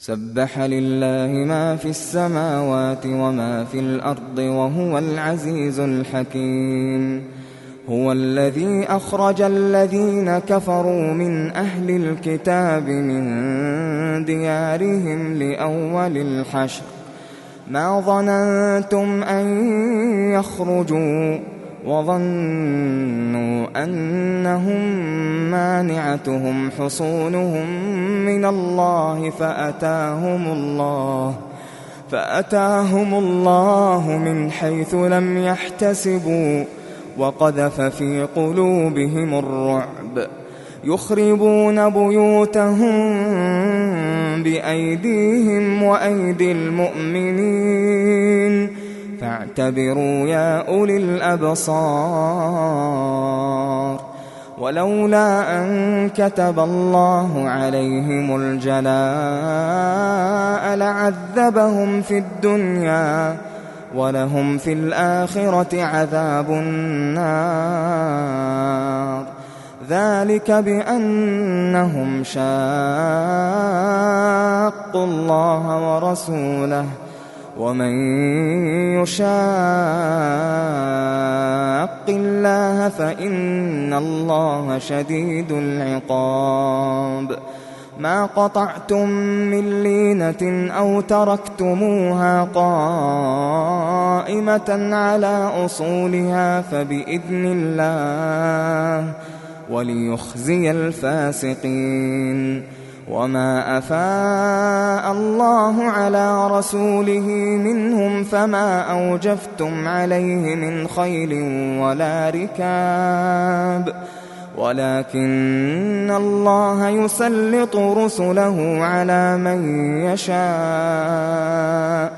سبح لله ما في السماوات وما في الأرض وهو العزيز الحكيم. هو الذي أخرج الذين كفروا من أهل الكتاب من ديارهم لأول الحشر ما ظننتم أن يخرجوا وظنوا أنهم مانعتهم حصونهم من الله فأتاهم الله من حيث لم يحتسبوا وقذف في قلوبهم الرعب يخربون بيوتهم بأيديهم وأيدي المؤمنين فاعتبروا يا أولي الأبصار. ولولا أن كتب الله عليهم الجلاء لعذبهم في الدنيا ولهم في الآخرة عذاب النار ذلك بأنهم شاقوا الله ورسوله ومن يشاق الله فإن الله شديد العقاب. ما قطعتم من لينة أو تركتموها قائمة على أصولها فبإذن الله وليخزي الفاسقين. وما أفاء الله على رسوله منهم فما أوجفتم عليه من خيل ولا ركاب ولكن الله يسلط رسله على من يشاء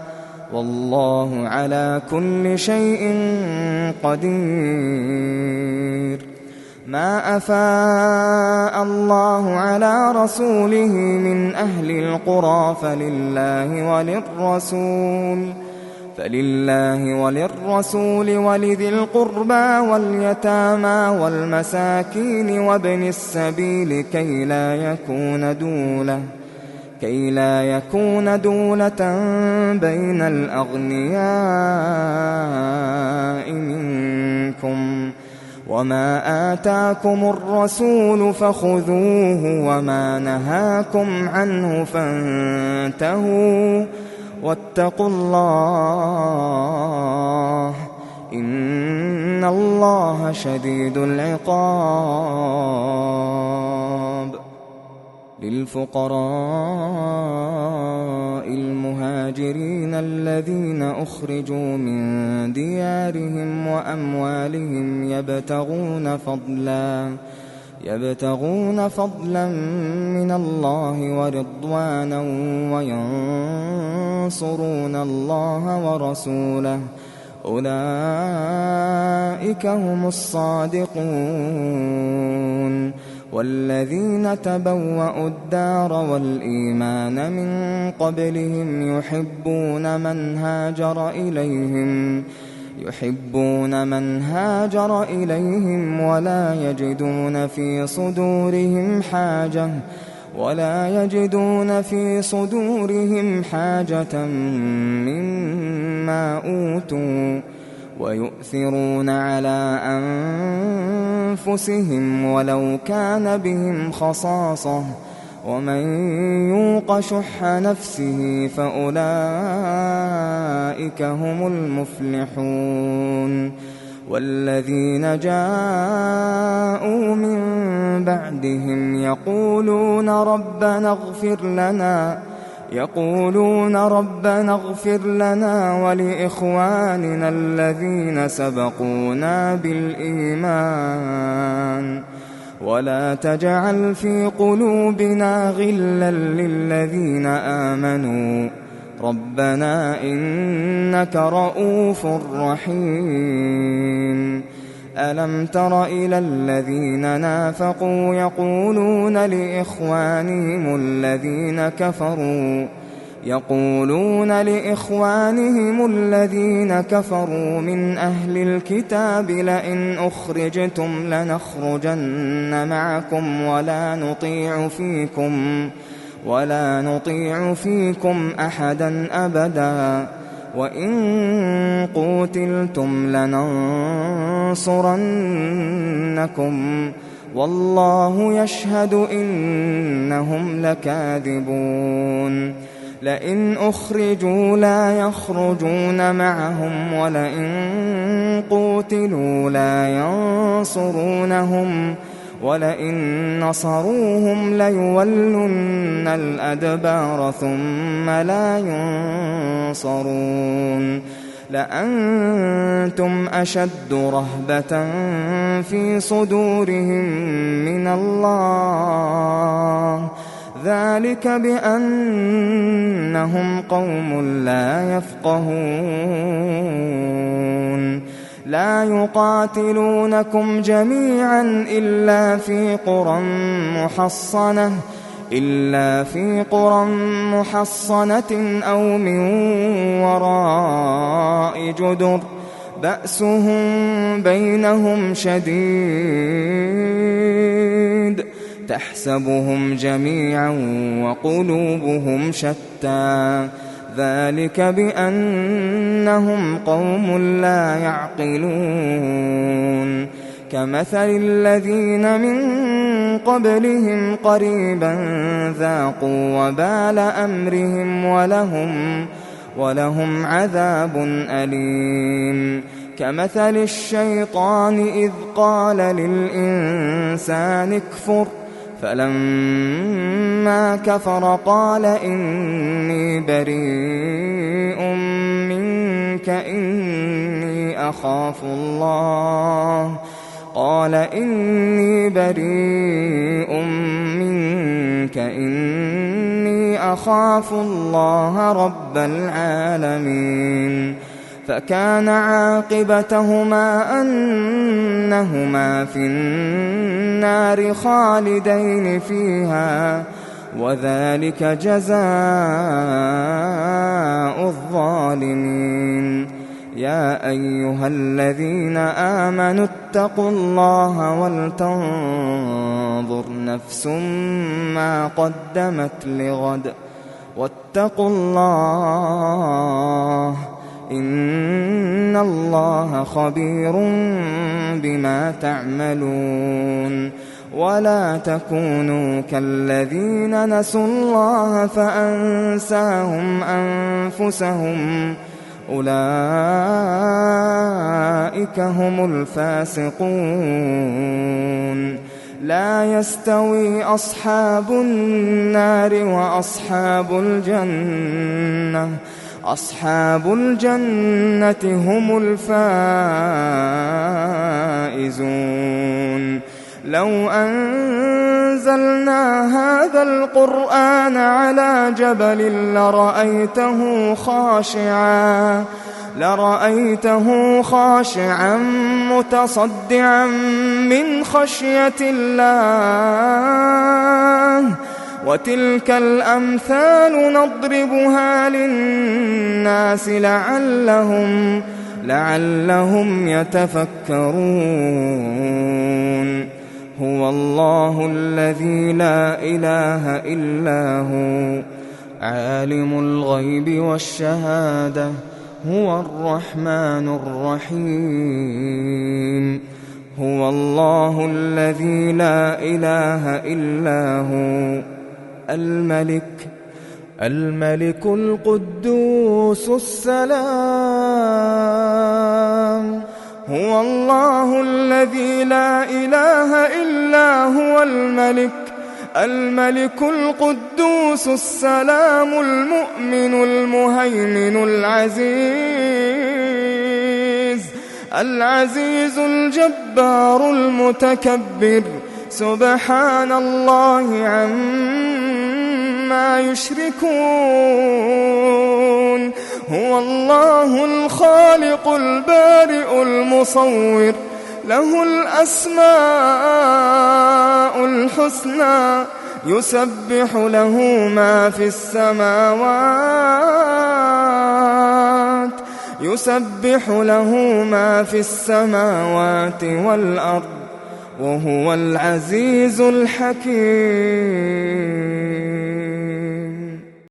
والله على كل شيء قدير. ما أفاء الله على رسوله من أهل القرى فلله وللرسول ولذي القربى واليتامى والمساكين وابن السبيل كي لا يكون دولة بين الأغنياء منكم. وما آتاكم الرسول فخذوه وما نهاكم عنه فانتهوا واتقوا الله إن الله شديد العقاب. للفقراء المهاجرين الذين أخرجوا من ديارهم وأموالهم يبتغون فضلا من الله ورضوانا وينصرون الله ورسوله أولئك هم الصادقون. والذين تبوأوا الدار والإيمان من قبلهم يحبون من هاجر إليهم ولا يجدون في صدورهم حاجة مما أوتوا ويؤثرون على أنفسهم ولو كان بهم خصاصة ومن يوق شح نفسه فأولئك هم المفلحون. والذين جاءوا من بعدهم يقولون ربنا اغفر لنا ولإخواننا الذين سبقونا بالإيمان ولا تجعل في قلوبنا غلا للذين آمنوا ربنا إنك رؤوف رحيم. ألم تر إلى الذين نافقوا يقولون لإخوانهم الذين كفروا من أهل الكتاب لئن أخرجتم لنخرجن معكم ولا نطيع فيكم أحدا أبدا وإن قوتلتم لننصرنكم والله يشهد إنهم لكاذبون لئن أخرجوا لا يخرجون معهم ولئن قوتلوا لا ينصرونهم ولئن نصروهم ليولن الأدبار ثم لا ينصرون لأنتم أشد رهبة في صدورهم من الله ذلك بأنهم قوم لا يفقهون لا يقاتلونكم جميعا إلا في قرى محصنة أو من وراء جدر بأسهم بينهم شديد تحسبهم جميعا وقلوبهم شتى ذلك بأنهم قوم لا يعقلون كمثل الذين من قبلهم قريبا ذاقوا وبال أمرهم ولهم عذاب أليم كمثل الشيطان إذ قال للإنسان اكفر فلما كفر قال إني بريء منك إني أخاف الله رب العالمين فكان عاقبتهما أنهما في النار خالدين فيها وذلك جزاء الظالمين يا أيها الذين آمنوا اتقوا الله ولتنظر نفس ما قدمت لغد واتقوا الله إن الله خبير بما تعملون ولا تكونوا كالذين نسوا الله فأنساهم أنفسهم أولئك هم الفاسقون لا يستوي أصحاب النار أصحاب الجنة هم الفائزون لو أنزلنا هذا القرآن على جبل لرأيته خاشعا متصدعا من خشية الله وتلك الأمثال نضربها للناس لعلهم يتفكرون هو الله الذي لا إله إلا هو عالم الغيب والشهادة هو الرحمن الرحيم هو الله الذي لا إله إلا هو الملك القدوس السلام هو الله الذي لا إله إلا هو الملك القدوس السلام المؤمن المهيمن العزيز الجبار المتكبر سبحان الله عما يشركون هو الله الخالق البارئ المصور له الأسماء الحسنى يسبح له ما في السماوات والأرض وهو العزيز الحكيم.